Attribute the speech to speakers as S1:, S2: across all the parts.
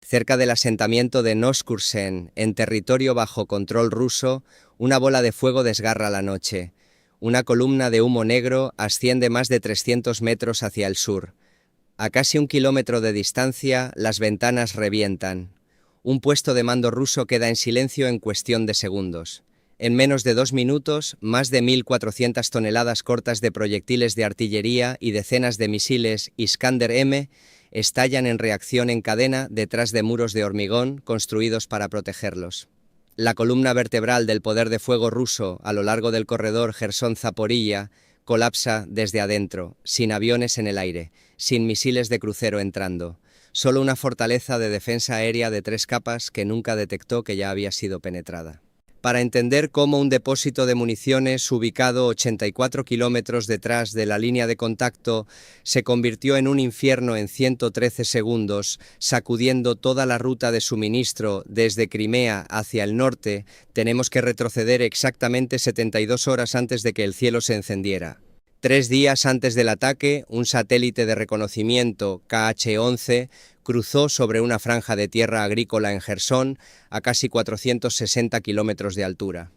S1: Cerca del asentamiento de Noskursen, en territorio bajo control ruso, una bola de fuego desgarra la noche. Una columna de humo negro asciende más de 300 metros hacia el sur. A casi 1 kilómetro de distancia, las ventanas revientan. Un puesto de mando ruso queda en silencio en cuestión de segundos. En menos de 2 minutos, más de 1.400 toneladas cortas de proyectiles de artillería y decenas de misiles Iskander-M estallan en reacción en cadena detrás de muros de hormigón construidos para protegerlos. La columna vertebral del poder de fuego ruso a lo largo del corredor Jersón-Zaporilla colapsa desde adentro, sin aviones en el aire, sin misiles de crucero entrando. Solo una fortaleza de defensa aérea de 3 capas que nunca detectó que ya había sido penetrada. Para entender cómo un depósito de municiones ubicado 84 kilómetros detrás de la línea de contacto se convirtió en un infierno en 113 segundos, sacudiendo toda la ruta de suministro desde Crimea hacia el norte, tenemos que retroceder exactamente 72 horas antes de que el cielo se encendiera. 3 días antes del ataque, un satélite de reconocimiento KH-11 cruzó sobre una franja de tierra agrícola en Jersón a casi 460 kilómetros de altura.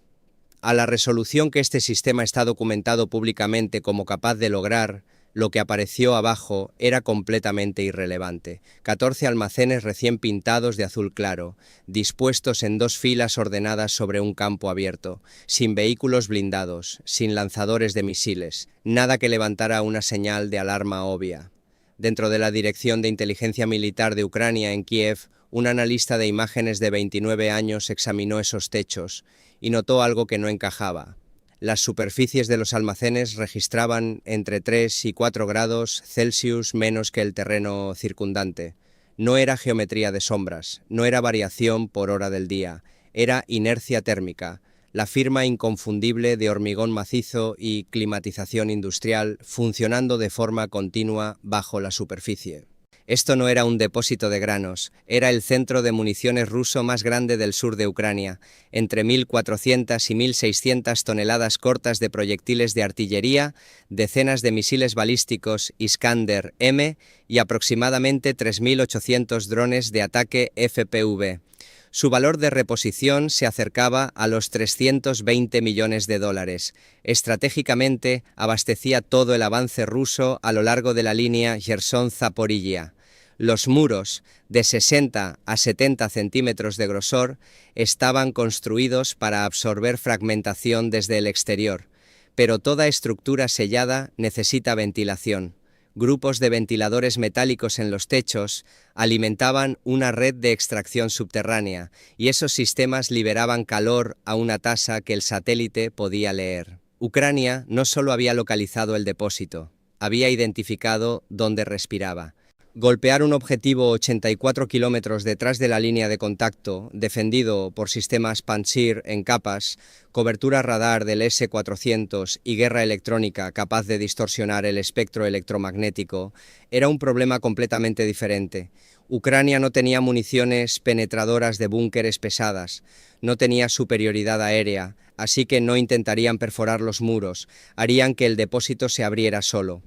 S1: A la resolución que este sistema está documentado públicamente como capaz de lograr, lo que apareció abajo era completamente irrelevante. 14 almacenes recién pintados de azul claro, dispuestos en 2 filas ordenadas sobre un campo abierto, sin vehículos blindados, sin lanzadores de misiles, nada que levantara una señal de alarma obvia. Dentro de la Dirección de Inteligencia Militar de Ucrania en Kiev, un analista de imágenes de 29 años examinó esos techos y notó algo que no encajaba. Las superficies de los almacenes registraban entre 3 y 4 grados Celsius menos que el terreno circundante. No era geometría de sombras, no era variación por hora del día, era inercia térmica, la firma inconfundible de hormigón macizo y climatización industrial funcionando de forma continua bajo la superficie. Esto no era un depósito de granos, era el centro de municiones ruso más grande del sur de Ucrania, entre 1.400 y 1.600 toneladas cortas de proyectiles de artillería, decenas de misiles balísticos Iskander-M y aproximadamente 3.800 drones de ataque FPV. Su valor de reposición se acercaba a los 320 millones de dólares. Estratégicamente, abastecía todo el avance ruso a lo largo de la línea Jersón-Zaporilla. Los muros, de 60 a 70 centímetros de grosor, estaban construidos para absorber fragmentación desde el exterior, pero toda estructura sellada necesita ventilación. Grupos de ventiladores metálicos en los techos alimentaban una red de extracción subterránea, y esos sistemas liberaban calor a una tasa que el satélite podía leer. Ucrania no solo había localizado el depósito, había identificado dónde respiraba. Golpear un objetivo 84 kilómetros detrás de la línea de contacto, defendido por sistemas Pantsir en capas, cobertura radar del S-400 y guerra electrónica capaz de distorsionar el espectro electromagnético, era un problema completamente diferente. Ucrania no tenía municiones penetradoras de búnkeres pesadas, no tenía superioridad aérea, así que no intentarían perforar los muros, harían que el depósito se abriera solo.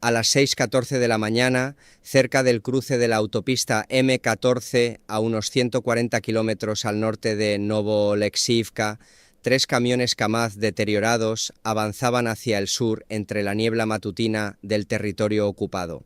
S1: A las 6:14 de la mañana, cerca del cruce de la autopista M14 a unos 140 kilómetros al norte de Novolexivka, 3 camiones Kamaz deteriorados avanzaban hacia el sur entre la niebla matutina del territorio ocupado.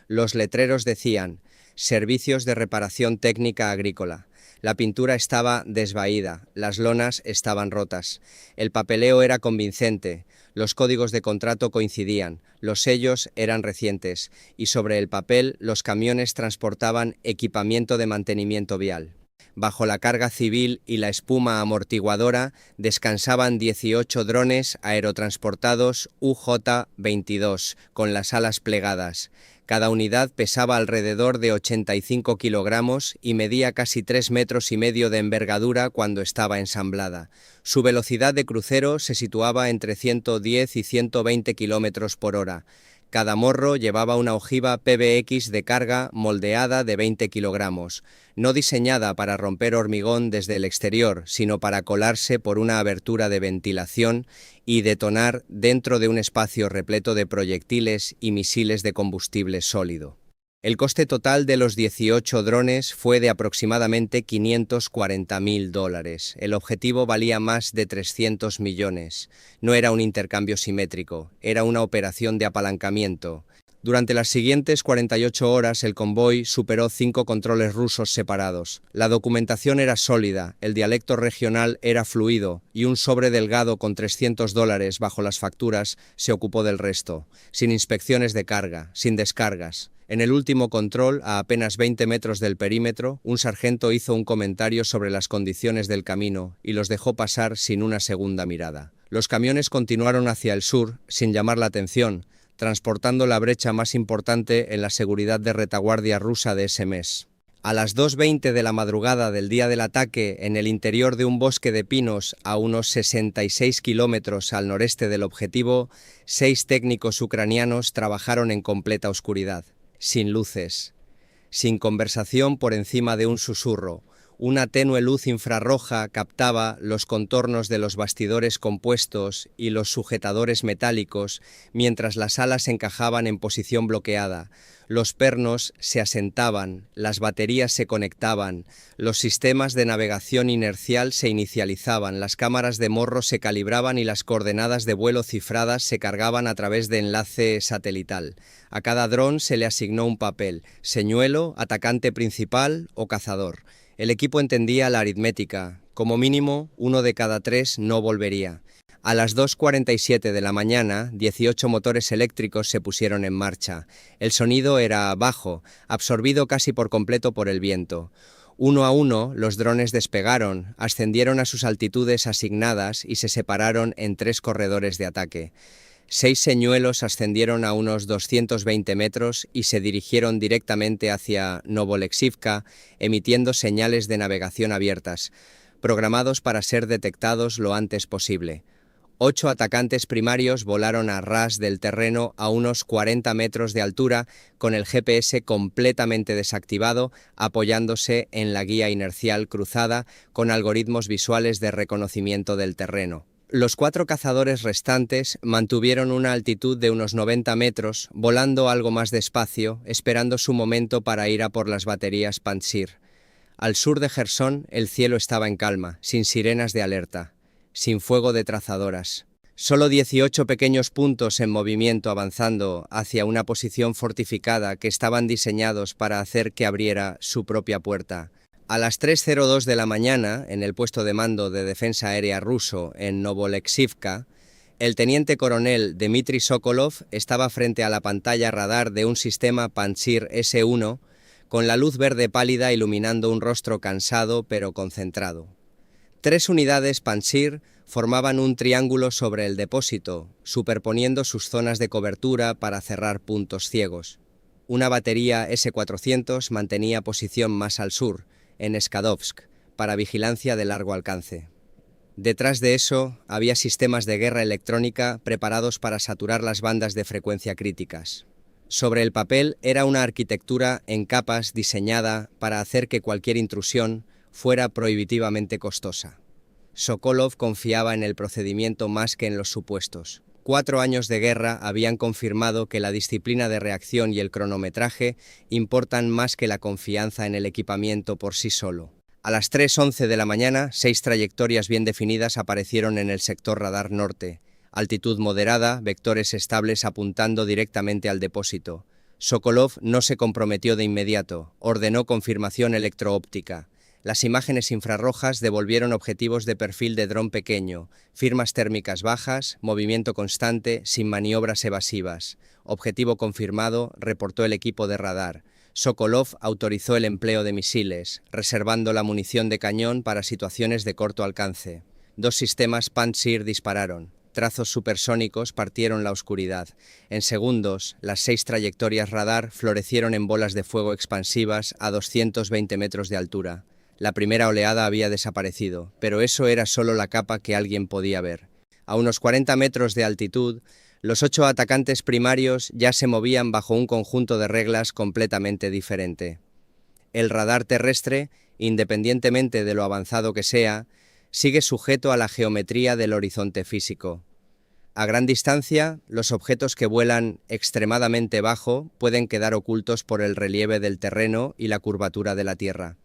S1: Los letreros decían: Servicios de reparación técnica agrícola. La pintura estaba desvaída, las lonas estaban rotas. El papeleo era convincente, los códigos de contrato coincidían, los sellos eran recientes, y sobre el papel los camiones transportaban equipamiento de mantenimiento vial. Bajo la carga civil y la espuma amortiguadora descansaban 18 drones aerotransportados UJ-22 con las alas plegadas. Cada unidad pesaba alrededor de 85 kilogramos y medía casi 3,5 metros de envergadura cuando estaba ensamblada. Su velocidad de crucero se situaba entre 110 y 120 kilómetros por hora. Cada morro llevaba una ojiva PBX de carga moldeada de 20 kilogramos, no diseñada para romper hormigón desde el exterior, sino para colarse por una abertura de ventilación y detonar dentro de un espacio repleto de proyectiles y misiles de combustible sólido. El coste total de los 18 drones fue de aproximadamente $540.000. El objetivo valía más de 300 millones. No era un intercambio simétrico, era una operación de apalancamiento. Durante las siguientes 48 horas, el convoy superó 5 controles rusos separados. La documentación era sólida, el dialecto regional era fluido y un sobre delgado con $300 bajo las facturas se ocupó del resto, sin inspecciones de carga, sin descargas. En el último control, a apenas 20 metros del perímetro, un sargento hizo un comentario sobre las condiciones del camino y los dejó pasar sin una segunda mirada. Los camiones continuaron hacia el sur, sin llamar la atención, transportando la brecha más importante en la seguridad de retaguardia rusa de ese mes. A las 2:20 de la madrugada del día del ataque, en el interior de un bosque de pinos a unos 66 kilómetros al noreste del objetivo, 6 técnicos ucranianos trabajaron en completa oscuridad, sin luces, sin conversación por encima de un susurro. Una tenue luz infrarroja captaba los contornos de los bastidores compuestos y los sujetadores metálicos, mientras las alas encajaban en posición bloqueada. Los pernos se asentaban, las baterías se conectaban, los sistemas de navegación inercial se inicializaban, las cámaras de morro se calibraban y las coordenadas de vuelo cifradas se cargaban a través de enlace satelital. A cada dron se le asignó un papel: señuelo, atacante principal o cazador. El equipo entendía la aritmética. Como mínimo, 1 de cada 3 no volvería. A las 2:47 de la mañana, 18 motores eléctricos se pusieron en marcha. El sonido era bajo, absorbido casi por completo por el viento. Uno a uno, los drones despegaron, ascendieron a sus altitudes asignadas y se separaron en 3 corredores de ataque. 6 señuelos ascendieron a unos 220 metros y se dirigieron directamente hacia Novolexivka, emitiendo señales de navegación abiertas, programados para ser detectados lo antes posible. 8 atacantes primarios volaron a ras del terreno a unos 40 metros de altura, con el GPS completamente desactivado, apoyándose en la guía inercial cruzada con algoritmos visuales de reconocimiento del terreno. Los 4 cazadores restantes mantuvieron una altitud de unos 90 metros, volando algo más despacio, esperando su momento para ir a por las baterías Pantsir. Al sur de Jersón, el cielo estaba en calma, sin sirenas de alerta, sin fuego de trazadoras. Solo 18 pequeños puntos en movimiento avanzando hacia una posición fortificada que estaban diseñados para hacer que abriera su propia puerta. A las 3:02 de la mañana, en el puesto de mando de defensa aérea ruso en Novolexivka, el teniente coronel Dmitry Sokolov estaba frente a la pantalla radar de un sistema Pantsir S-1 con la luz verde pálida iluminando un rostro cansado pero concentrado. 3 unidades Pantsir formaban un triángulo sobre el depósito, superponiendo sus zonas de cobertura para cerrar puntos ciegos. Una batería S-400 mantenía posición más al sur, en Skadovsk, para vigilancia de largo alcance. Detrás de eso, había sistemas de guerra electrónica preparados para saturar las bandas de frecuencia críticas. Sobre el papel era una arquitectura en capas diseñada para hacer que cualquier intrusión fuera prohibitivamente costosa. Sokolov confiaba en el procedimiento más que en los supuestos. 4 años de guerra habían confirmado que la disciplina de reacción y el cronometraje importan más que la confianza en el equipamiento por sí solo. A las 3:11 de la mañana, 6 trayectorias bien definidas aparecieron en el sector radar norte. Altitud moderada, vectores estables apuntando directamente al depósito. Sokolov no se comprometió de inmediato, ordenó confirmación electroóptica. Las imágenes infrarrojas devolvieron objetivos de perfil de dron pequeño, firmas térmicas bajas, movimiento constante, sin maniobras evasivas. Objetivo confirmado, reportó el equipo de radar. Sokolov autorizó el empleo de misiles, reservando la munición de cañón para situaciones de corto alcance. 2 sistemas Pantsir dispararon. Trazos supersónicos partieron la oscuridad. En segundos, las 6 trayectorias radar florecieron en bolas de fuego expansivas a 220 metros de altura. La primera oleada había desaparecido, pero eso era solo la capa que alguien podía ver. A unos 40 metros de altitud, los 8 atacantes primarios ya se movían bajo un conjunto de reglas completamente diferente. El radar terrestre, independientemente de lo avanzado que sea, sigue sujeto a la geometría del horizonte físico. A gran distancia, los objetos que vuelan extremadamente bajo pueden quedar ocultos por el relieve del terreno y la curvatura de la Tierra.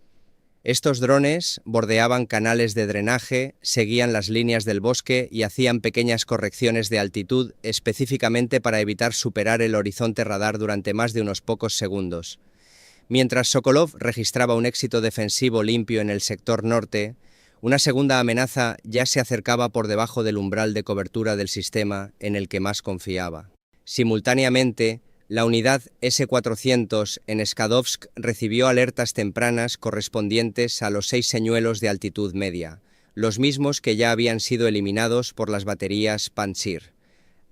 S1: Estos drones bordeaban canales de drenaje, seguían las líneas del bosque y hacían pequeñas correcciones de altitud específicamente para evitar superar el horizonte radar durante más de unos pocos segundos. Mientras Sokolov registraba un éxito defensivo limpio en el sector norte, una segunda amenaza ya se acercaba por debajo del umbral de cobertura del sistema en el que más confiaba. Simultáneamente, la unidad S-400 en Skadovsk recibió alertas tempranas correspondientes a los 6 señuelos de altitud media, los mismos que ya habían sido eliminados por las baterías Pantsir.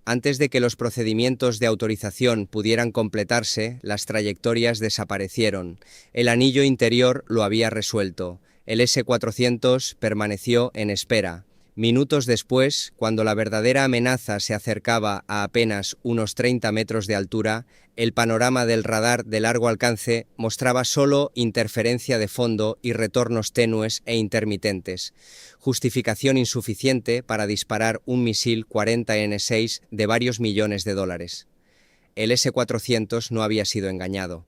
S1: Antes de que los procedimientos de autorización pudieran completarse, las trayectorias desaparecieron. El anillo interior lo había resuelto. El S-400 permaneció en espera. Minutos después, cuando la verdadera amenaza se acercaba a apenas unos 30 metros de altura, el panorama del radar de largo alcance mostraba solo interferencia de fondo y retornos tenues e intermitentes, justificación insuficiente para disparar un misil 40N6 de varios millones de dólares. El S-400 no había sido engañado.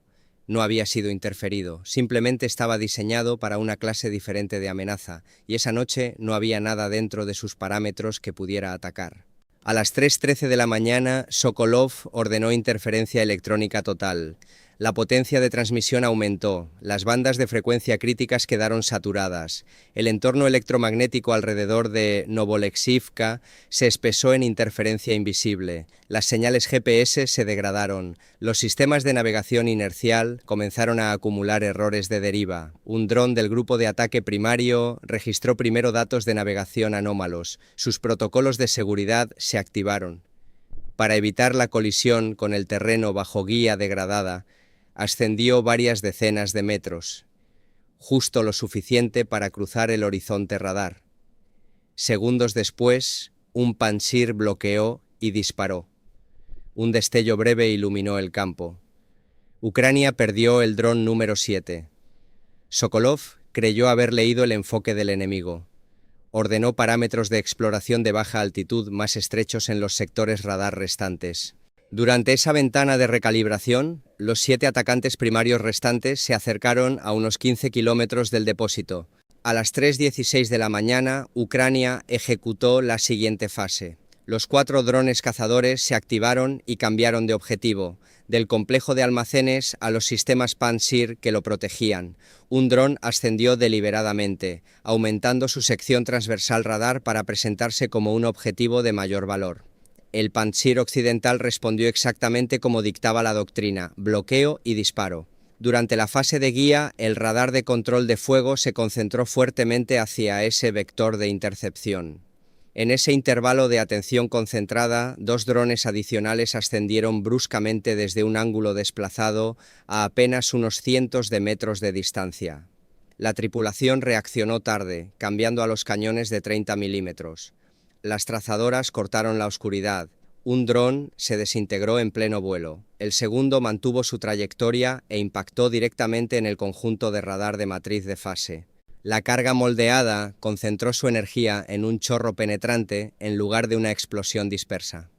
S1: No había sido interferido, simplemente estaba diseñado para una clase diferente de amenaza, y esa noche no había nada dentro de sus parámetros que pudiera atacar. A las 3:13 de la mañana, Sokolov ordenó interferencia electrónica total. La potencia de transmisión aumentó, las bandas de frecuencia críticas quedaron saturadas, el entorno electromagnético alrededor de Novolexivka se espesó en interferencia invisible, las señales GPS se degradaron, los sistemas de navegación inercial comenzaron a acumular errores de deriva. Un dron del grupo de ataque primario registró primero datos de navegación anómalos, sus protocolos de seguridad se activaron. Para evitar la colisión con el terreno bajo guía degradada, ascendió varias decenas de metros, justo lo suficiente para cruzar el horizonte radar. Segundos después, un Pantsir bloqueó y disparó. Un destello breve iluminó el campo. Ucrania perdió el dron número 7. Sokolov creyó haber leído el enfoque del enemigo. Ordenó parámetros de exploración de baja altitud más estrechos en los sectores radar restantes. Durante esa ventana de recalibración, los 7 atacantes primarios restantes se acercaron a unos 15 kilómetros del depósito. A las 3:16 de la mañana, Ucrania ejecutó la siguiente fase. Los 4 drones cazadores se activaron y cambiaron de objetivo, del complejo de almacenes a los sistemas Pantsir que lo protegían. Un dron ascendió deliberadamente, aumentando su sección transversal radar para presentarse como un objetivo de mayor valor. El Pantsir occidental respondió exactamente como dictaba la doctrina, bloqueo y disparo. Durante la fase de guía, el radar de control de fuego se concentró fuertemente hacia ese vector de intercepción. En ese intervalo de atención concentrada, 2 drones adicionales ascendieron bruscamente desde un ángulo desplazado a apenas unos cientos de metros de distancia. La tripulación reaccionó tarde, cambiando a los cañones de 30 milímetros. Las trazadoras cortaron la oscuridad. Un dron se desintegró en pleno vuelo. El segundo mantuvo su trayectoria e impactó directamente en el conjunto de radar de matriz de fase. La carga moldeada concentró su energía en un chorro penetrante en lugar de una explosión dispersa.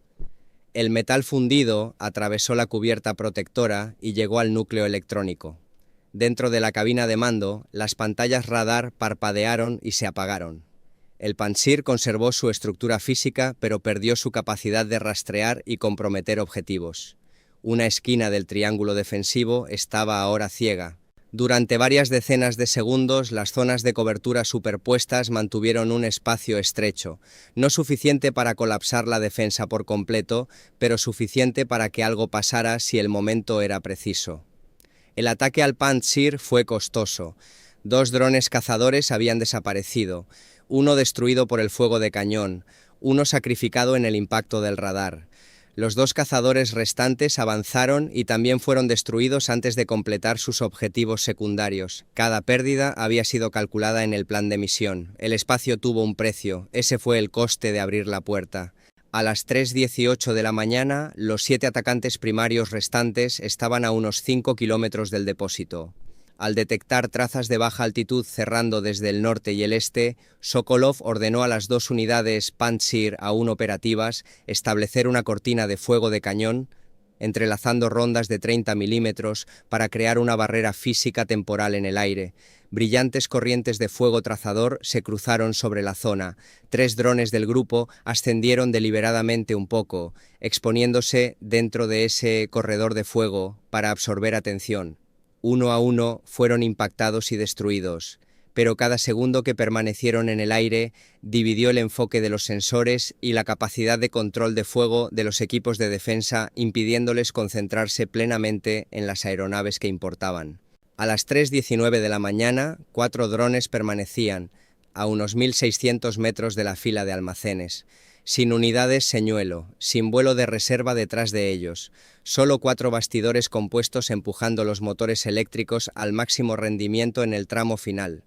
S1: El metal fundido atravesó la cubierta protectora y llegó al núcleo electrónico. Dentro de la cabina de mando, las pantallas radar parpadearon y se apagaron. El Pantsir conservó su estructura física, pero perdió su capacidad de rastrear y comprometer objetivos. Una esquina del triángulo defensivo estaba ahora ciega. Durante varias decenas de segundos, las zonas de cobertura superpuestas mantuvieron un espacio estrecho, no suficiente para colapsar la defensa por completo, pero suficiente para que algo pasara si el momento era preciso. El ataque al Pantsir fue costoso. 2 drones cazadores habían desaparecido, uno destruido por el fuego de cañón, uno sacrificado en el impacto del radar. Los 2 cazadores restantes avanzaron y también fueron destruidos antes de completar sus objetivos secundarios. Cada pérdida había sido calculada en el plan de misión. El espacio tuvo un precio, ese fue el coste de abrir la puerta. A las 3:18 de la mañana, los 7 atacantes primarios restantes estaban a unos 5 kilómetros del depósito. Al detectar trazas de baja altitud cerrando desde el norte y el este, Sokolov ordenó a las dos unidades Pantsir aún operativas establecer una cortina de fuego de cañón, entrelazando rondas de 30 milímetros para crear una barrera física temporal en el aire. Brillantes corrientes de fuego trazador se cruzaron sobre la zona. 3 drones del grupo ascendieron deliberadamente un poco, exponiéndose dentro de ese corredor de fuego para absorber atención. Uno a uno fueron impactados y destruidos, pero cada segundo que permanecieron en el aire dividió el enfoque de los sensores y la capacidad de control de fuego de los equipos de defensa, impidiéndoles concentrarse plenamente en las aeronaves que importaban. A las 3:19 de la mañana, 4 drones permanecían a unos 1.600 metros de la fila de almacenes, sin unidades señuelo, sin vuelo de reserva detrás de ellos, solo 4 bastidores compuestos empujando los motores eléctricos al máximo rendimiento en el tramo final.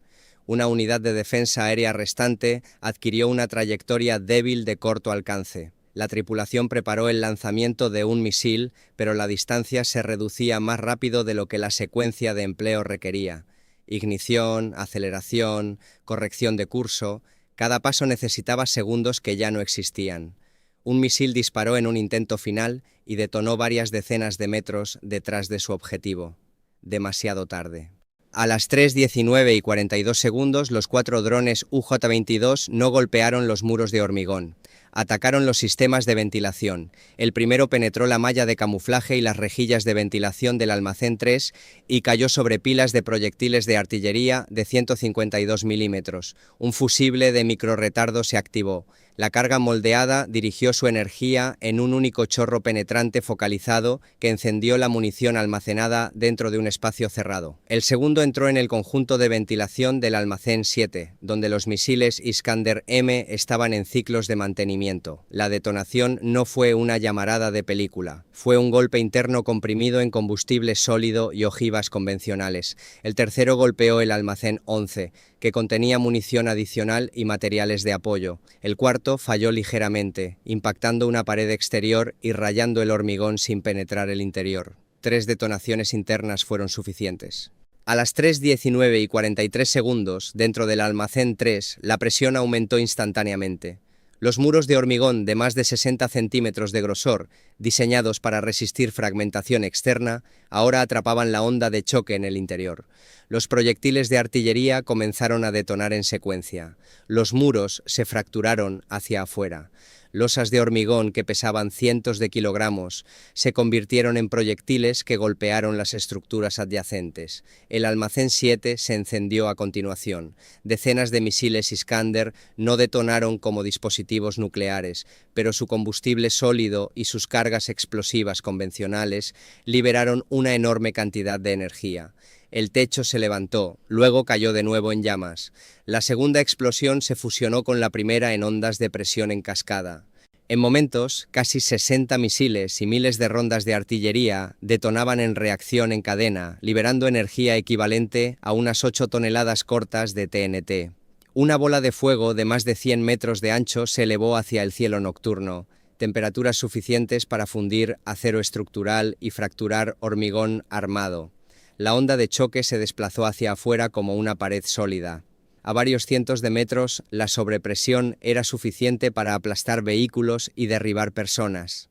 S1: Una unidad de defensa aérea restante adquirió una trayectoria débil de corto alcance. La tripulación preparó el lanzamiento de un misil, pero la distancia se reducía más rápido de lo que la secuencia de empleo requería. Ignición, aceleración, corrección de curso, cada paso necesitaba segundos que ya no existían. Un misil disparó en un intento final y detonó varias decenas de metros detrás de su objetivo. Demasiado tarde. A las 3:19 y 42 segundos, los 4 drones UJ-22 no golpearon los muros de hormigón. Atacaron los sistemas de ventilación. El primero penetró la malla de camuflaje y las rejillas de ventilación del almacén 3 y cayó sobre pilas de proyectiles de artillería de 152 milímetros. Un fusible de microrretardo se activó. La carga moldeada dirigió su energía en un único chorro penetrante focalizado que encendió la munición almacenada dentro de un espacio cerrado. El segundo entró en el conjunto de ventilación del almacén 7, donde los misiles Iskander-M estaban en ciclos de mantenimiento. La detonación no fue una llamarada de película, fue un golpe interno comprimido en combustible sólido y ojivas convencionales. El tercero golpeó el almacén 11, que contenía munición adicional y materiales de apoyo. El cuarto falló ligeramente, impactando una pared exterior y rayando el hormigón sin penetrar el interior. 3 detonaciones internas fueron suficientes. A las 3:19 y 43 segundos, dentro del almacén 3, la presión aumentó instantáneamente. Los muros de hormigón de más de 60 centímetros de grosor, diseñados para resistir fragmentación externa, ahora atrapaban la onda de choque en el interior. Los proyectiles de artillería comenzaron a detonar en secuencia. Los muros se fracturaron hacia afuera. Losas de hormigón que pesaban cientos de kilogramos se convirtieron en proyectiles que golpearon las estructuras adyacentes. El almacén 7 se encendió a continuación. Decenas de misiles Iskander no detonaron como dispositivos nucleares, pero su combustible sólido y sus cargas explosivas convencionales liberaron una enorme cantidad de energía. El techo se levantó, luego cayó de nuevo en llamas. La segunda explosión se fusionó con la primera en ondas de presión en cascada. En momentos, casi 60 misiles y miles de rondas de artillería detonaban en reacción en cadena, liberando energía equivalente a unas 8 toneladas cortas de TNT. Una bola de fuego de más de 100 metros de ancho se elevó hacia el cielo nocturno, temperaturas suficientes para fundir acero estructural y fracturar hormigón armado. La onda de choque se desplazó hacia afuera como una pared sólida. A varios cientos de metros, la sobrepresión era suficiente para aplastar vehículos y derribar personas.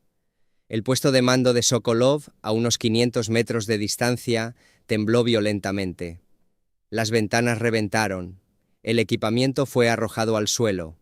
S1: El puesto de mando de Sokolov, a unos 500 metros de distancia, tembló violentamente. Las ventanas reventaron. El equipamiento fue arrojado al suelo.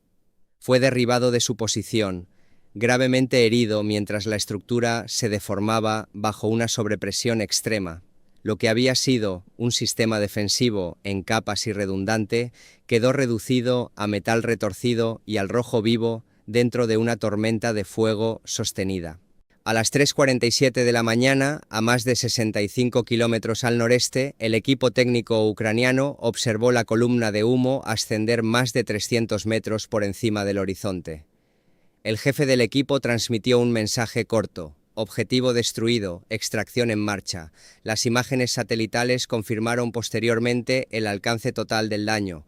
S1: Fue derribado de su posición, gravemente herido mientras la estructura se deformaba bajo una sobrepresión extrema. Lo que había sido un sistema defensivo en capas y redundante quedó reducido a metal retorcido y al rojo vivo dentro de una tormenta de fuego sostenida. A las 3:47 de la mañana, a más de 65 kilómetros al noreste, el equipo técnico ucraniano observó la columna de humo ascender más de 300 metros por encima del horizonte. El jefe del equipo transmitió un mensaje corto. Objetivo destruido, extracción en marcha. Las imágenes satelitales confirmaron posteriormente el alcance total del daño.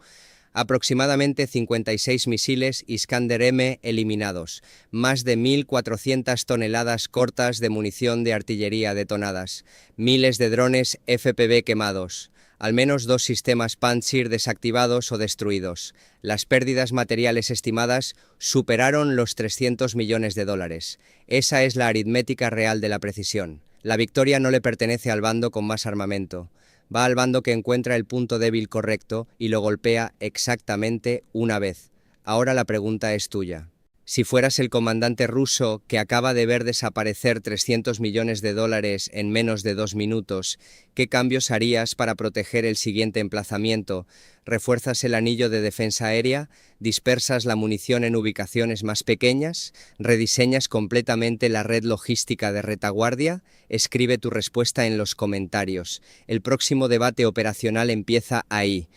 S1: Aproximadamente 56 misiles Iskander-M eliminados, más de 1.400 toneladas cortas de munición de artillería detonadas, miles de drones FPV quemados. Al menos 2 sistemas Pantsir desactivados o destruidos. Las pérdidas materiales estimadas superaron los 300 millones de dólares. Esa es la aritmética real de la precisión. La victoria no le pertenece al bando con más armamento. Va al bando que encuentra el punto débil correcto y lo golpea exactamente una vez. Ahora la pregunta es tuya. Si fueras el comandante ruso que acaba de ver desaparecer 300 millones de dólares en menos de 2 minutos, ¿qué cambios harías para proteger el siguiente emplazamiento? ¿Refuerzas el anillo de defensa aérea? ¿Dispersas la munición en ubicaciones más pequeñas? ¿Rediseñas completamente la red logística de retaguardia? Escribe tu respuesta en los comentarios. El próximo debate operacional empieza ahí.